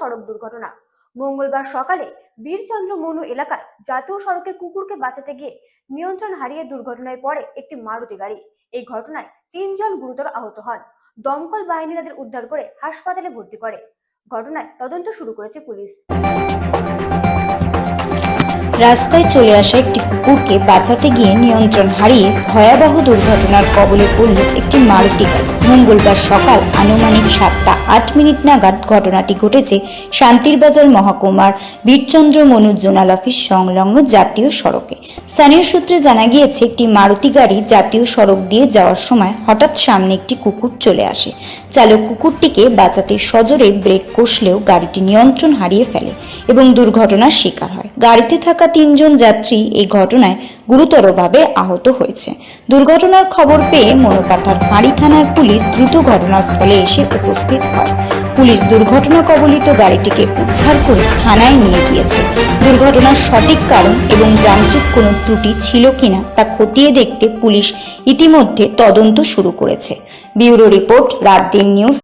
সড়ক দুর্ঘটনা। মঙ্গলবার সকালে বীরচন্দ্র মনু এলাকায় জাতীয় সড়কে কুকুরকে বাঁচাতে গিয়ে নিয়ন্ত্রণ হারিয়ে দুর্ঘটনায় পড়ে একটি মারুতি গাড়ি। এই ঘটনায় 3 জন গুরুতর আহত হন। দমকল বাহিনী তাদের উদ্ধার করে হাসপাতালে ভর্তি করে। ঘটনায় তদন্ত শুরু করেছে পুলিশ। রাস্তায় চলে আসা একটি কুকুরকে বাঁচাতে গিয়ে নিয়ন্ত্রণ হারিয়ে ভয়াবহ দুর্ঘটনার কবলে পড়ল একটি মারুতি গাড়ি। মঙ্গলবার সকাল আনুমানিক 7:08 নাগাদ ঘটনাটি ঘটেছে শান্তিরবাজার মহকুমার বীরচন্দ্র মনু জোনাল অফিস সংলগ্ন জাতীয় সড়কে। স্থানীয় সূত্রে জানা গিয়েছে, একটি মারুতি গাড়ি জাতীয় সড়ক দিয়ে যাওয়ার সময় হঠাৎ সামনে একটি কুকুর চলে আসে। চালক কুকুরটিকে বাঁচাতে সজোরে ব্রেক কষলেও গাড়িটি নিয়ন্ত্রণ হারিয়ে ফেলে এবং দুর্ঘটনার শিকার হয়। গাড়িতে থাকা 3 জন যাত্রী এই ঘটনায় গুরুতরভাবে আহত হয়েছে। দুর্ঘটনার খবর পেয়ে মনোপাথার ফাঁড়ি থানার পুলিশ দ্রুত ঘটনাস্থলে এসে উপস্থিত হয়। পুলিশ দুর্ঘটনা কবলিত গাড়িটিকে উদ্ধার করে থানায় নিয়ে গিয়েছে। দুর্ঘটনার সঠিক কারণ এবং যান্ত্রিক কোনো ত্রুটি ছিল কিনা তা খতিয়ে দেখতে পুলিশ ইতিমধ্যে তদন্ত শুরু করেছে। ব্যুরো রিপোর্ট, রাত দিন নিউজ।